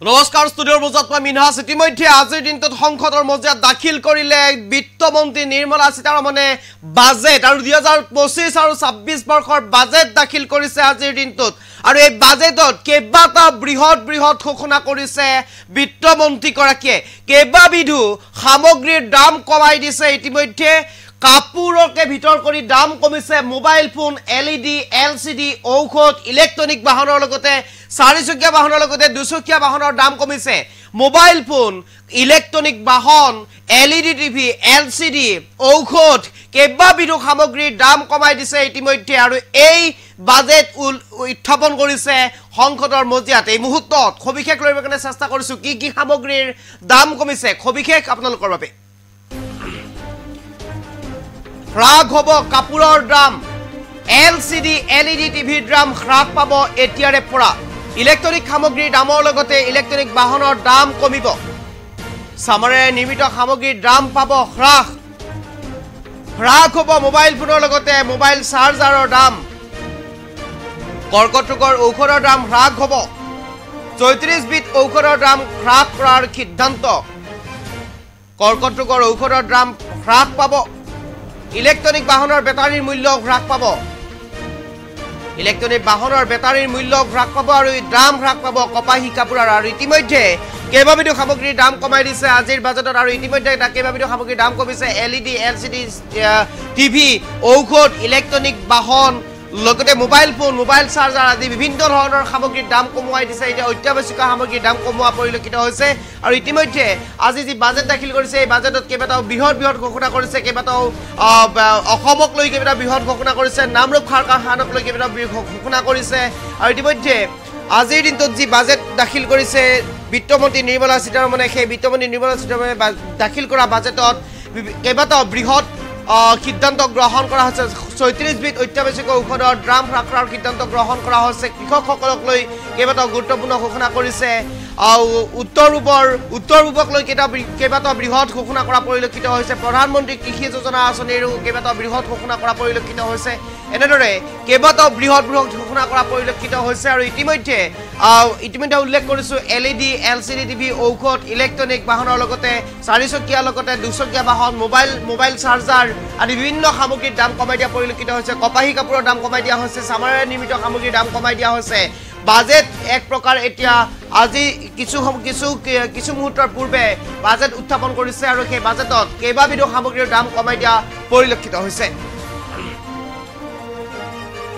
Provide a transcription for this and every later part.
নমস্কাৰ ষ্টুডিঅ'ৰ বজাত মই মিনহাছ ইতিমধ্যে আজিৰ দিনটোত সংসদৰ মজিয়াত দাখিল কৰিলে বিত্তমন্ত্ৰী নিৰ্মলা সীতাৰমণে বাজেট আৰু 2025 আৰু 26 বৰ্ষৰ বাজেট দাখিল কৰিছে আজিৰ দিনটোত আৰু এই বাজেটত কেইবাটা বৃহৎ ঘোষণা কৰিছে বিত্তমন্ত্ৰীগৰাকীয়ে কেইবাবিধো সামগ্ৰীৰ দাম কমাই দিছে ইতিমধ্যে কাপুৰকে ভিতৰ কৰি দাম কমিছে মোবাইল ফোন এলইডি এলসিডি ঔষধ ইলেক্ট্ৰনিক বাহনৰ লগতে চাৰিচকীয়া বাহনৰ লগতে দুচকীয়া বাহনৰ দাম কমিছে মোবাইল ফোন ইলেক্ট্ৰনিক বাহন এলইডি টিভি এলসিডি ঔষধ কেইবাবিধো সামগ্ৰীৰ দাম কমাই দিছে ইতিমধ্যে আৰু এই বাজেট উত্থাপন কৰিছে সংসদৰ মজিয়াত এই মুহূৰ্তত খবিশেষ লৰিবৰ কাৰণে চেষ্টা কৰিছো কি সামগ্ৰীৰ দাম কমিছে খবিশেষ আপোনালোকৰ বাবে হ্ৰাস হ'ব কাপোৰৰ দাম এলসিডি এলইডি টিভিৰ দাম হ্ৰাস পাব এতিয়াৰে পৰা ইলেক্ট্ৰনিক সামগ্ৰীৰ দামৰ লগতে ইলেক্ট্ৰনিক বাহনৰ দাম কমিব সামৰে নিৰ্মিত সামগ্ৰীৰ দাম পাব হ্ৰাস হ'ব মোবাইল ফোনৰ লগতে মোবাইল চাৰ্জাৰৰ দাম কৰ্কট ৰোগৰ ঔষধৰ দাম হ্ৰাস হ'ব 34 বিধ ঔষধৰ দাম হ্ৰাস কৰাৰ সিদ্ধান্ত কৰ্কট ৰোগৰ ঔষধৰ দাম হ্ৰাস পাব ইলেক্ট্ৰনিক বাহনৰ বেটাৰীৰ মূল্য হ্ৰাস পাব ইলেক্ট্ৰনিক বাহনৰ বেটাৰীৰ মূল্য হ্ৰাস পাব আৰু দাম হ্ৰাস পাব কপাহী কাপোৰৰ আৰু ইতিমধ্যে কেইবাবিধো সামগ্ৰীৰ দাম কমাই দিছে আজিৰ বাজেটত আৰু ইতিমধ্যে কেইবাবিধো সামগ্ৰীৰ দাম কমিছে এলইডি এলসিডি টিভি ঔষধ ইলেক্ট্ৰনিক বাহন লগতে মোবাইল ফোন মোবাইল চাৰ্জাৰ আদি বিভিন্ন ধৰণৰ সামগ্ৰীৰ দাম কমাই দিছে এতিয়া অত্যাৱশ্যকীয় সামগ্ৰীৰ দাম কমোৱা পৰিলক্ষিত হৈছে আৰু ইতিমধ্যে আজি যি বাজেট দাখিল কৰিছে এই বাজেটত কেইবাটাও বৃহৎ ঘোষণা কৰিছে কেইবাটাও অসমক লৈ কেইবাটাও বৃহৎ ঘোষণা কৰিছে নামৰূপ সাৰ কাৰখানাক লৈ কেইবাটাও ঘোষণা কৰিছে আৰু ইতিমধ্যে আজিৰ দিনটোত যি বাজেট দাখিল কৰিছে বিত্তমন্ত্ৰী নিৰ্মলা সীতাৰমণে সেই বিত্তমন্ত্ৰী নিৰ্মলা সীতাৰমণে দাখিল কৰা বাজেটত কেইবাটাও বৃহৎ সিদ্ধান্ত গ্ৰহণ কৰা হৈছে 34 বিধ অত্যাৱশ্যকীয় ঔষধৰ দাম হ্ৰাস কৰাৰ সিদ্ধান্ত গ্ৰহণ কৰা হৈছে কৃষকসকলক লৈ কেইবাটাও গুৰুত্বপূৰ্ণ ঘোষণা কৰিছে উত্তৰ পূবক লৈ কেইবাটাও বৃহৎ ঘোষণা কৰা পৰিলক্ষিত হৈছে প্ৰধানমন্ত্ৰী কৃষি যোজনা আঁচনিৰো কেইবাটাও বৃহৎ ঘোষণা কৰা পৰিলক্ষিত হৈছে এনেদৰে কেইবাটাও বৃহৎ ঘোষণা কৰা পৰিলক্ষিত হৈছে আৰু ইতিমধ্যে উল্লেখ কৰিছো এলইডি এলসিডি টিভি ঔষধ ইলেক্ট্ৰনিক বাহনৰ লগতে চাৰিচকীয়া লগতে দুচকীয়া বাহন মোবাইল চাৰ্জাৰ আদি বিভিন্ন সামগ্ৰীৰ দাম কমাই দিয়া পৰিলক্ষিত হৈছে কপাহী কাপোৰৰ দাম কমাই দিয়া হৈছে চামৰাৰে নিৰ্মিত সামগ্ৰীৰ দাম কমাই দিয়া হৈছে বাজেট এক প্ৰকাৰ এতিয়া আজি কিছু মুহূৰ্তৰ পূৰ্বে বাজেট উত্থাপন কৰিছে আৰু সেই বাজেটত কেইবাবিধো সামগ্ৰীৰ দাম কমাই দিয়া পৰিলক্ষিত হৈছে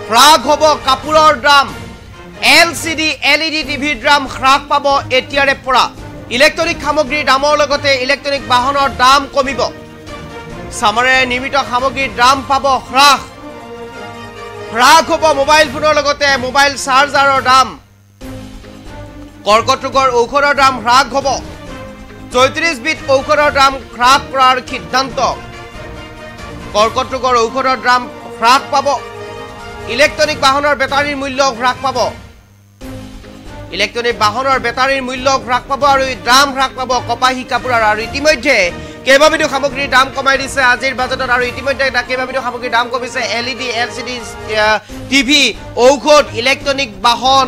হ্ৰাস হ'ব কাপোৰৰ দাম এলসিডি এলইডি টিভিৰ দাম হ্ৰাস পাব এতিয়াৰে পৰা ইলেক্ট্ৰনিক সামগ্ৰীৰ দামৰ লগতে ইলেক্ট্ৰনিক বাহনৰ দাম কমিব সামৰে নিৰ্মিত সামগ্ৰীৰ দাম পাব হ্ৰাস হ'ব মোবাইল ফোনৰ লগতে মোবাইল চাৰ্জাৰৰ দাম কৰ্কট ৰোগৰ ঔষধৰ দাম হ্ৰাস হ'ব 34 বিধ ঔষধৰ দাম হ্ৰাস কৰাৰ সিদ্ধান্ত কৰ্কট ৰোগৰ ঔষধৰ দাম হ্ৰাস পাব ইলেক্ট্ৰনিক বাহনৰ বেটাৰীৰ মূল্য হ্ৰাস পাব ইলেক্ট্ৰনিক বাহনৰ বেটাৰীৰ মূল্য হ্ৰাস পাব আৰু দাম হ্ৰাস পাব কপাহী কাপোৰৰ আৰু ইতিমধ্যে কেইবাবিধো সামগ্ৰীৰ দাম কমাই দিছে আজিৰ বাজেটত আৰু ইতিমধ্যে কেইবাবিধো সামগ্ৰীৰ দাম কমিছে এলইডি এলসিডি টিভি ঔষধ ইলেক্ট্ৰনিক বাহন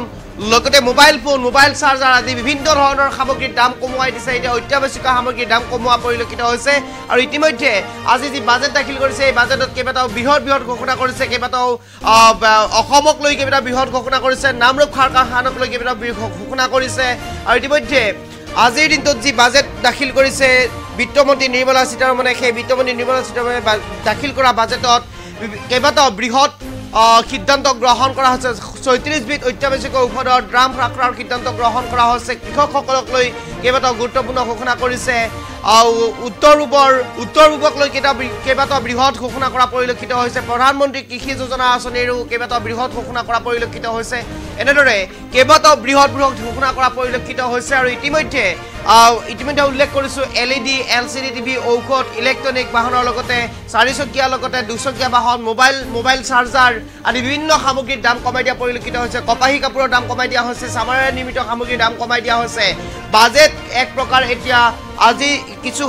লগতে মোবাইল ফোন মোবাইল চাৰ্জাৰ আদি বিভিন্ন ধৰণৰ সামগ্ৰীৰ দাম কমাই দিছে এতিয়া অত্যাৱশ্যকীয় সামগ্ৰীৰ দাম কমোৱা পৰিলক্ষিত হৈছে আৰু ইতিমধ্যে আজি যি বাজেট দাখিল কৰিছে এই বাজেটত কেইবাটাও বৃহৎ ঘোষণা কৰিছে কেইবাটাও অসমক লৈ কেইবাটাও বৃহৎ ঘোষণা কৰিছে নামৰূপ সাৰ কাৰখানাক লৈ কেইবাটাও ঘোষণা কৰিছে আৰু ইতিমধ্যে আজিৰ দিনটোত যি বাজেট দাখিল কৰিছে বিত্তমন্ত্ৰী নিৰ্মলা সীতাৰমণে সেই বিত্তমন্ত্ৰী নিৰ্মলা সীতাৰমণে দাখিল কৰা বাজেটত কেইবাটাও বৃহৎ সিদ্ধান্ত গ্ৰহণ কৰা হৈছে 34 বিধ অত্যাৱশ্যকীয় ঔষধৰ দাম হ্ৰাস কৰাৰ সিদ্ধান্ত গ্ৰহণ কৰা হৈছে কৃষকসকলক লৈ কেইবাটাও গুৰুত্বপূৰ্ণ ঘোষণা কৰিছে উত্তৰ পূবক লৈ কেইবাটাও বৃহৎ ঘোষণা কৰা পৰিলক্ষিত হৈছে প্ৰধানমন্ত্ৰী কৃষি যোজনা আঁচনিৰো কেইবাটাও বৃহৎ ঘোষণা কৰা পৰিলক্ষিত হৈছে এনেদৰে কেইবাটাও বৃহৎ ঘোষণা কৰা পৰিলক্ষিত হৈছে আৰু ইতিমধ্যে উল্লেখ কৰিছো এলইডি এলসিডি টিভি ঔষধ ইলেক্ট্ৰনিক বাহনৰ লগতে চাৰিচকীয়া লগতে দুচকীয়া বাহন মোবাইল চাৰ্জাৰ আদি বিভিন্ন সামগ্ৰীৰ দাম কমাই দিয়া পৰিলক্ষিত হৈছে কপাহী কাপোৰৰ দাম কমাই দিয়া হৈছে চামৰাৰে নিৰ্মিত সামগ্ৰীৰ দাম কমাই দিয়া হৈছে বাজেট এক প্ৰকাৰ এতিয়া আজি কিছু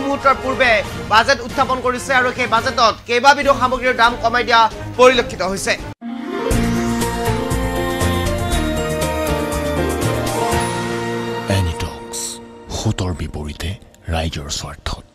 মুহূৰ্তৰ পূৰ্বে বাজেট উত্থাপন কৰিছে আৰু সেই বাজেটত কেইবাবিধো সামগ্ৰীৰ দাম কমাই দিয়া পৰিলক্ষিত হৈছে এনিটক্স, সুতৰ বিপৰীতে ৰাইজৰ স্বাৰ্থত।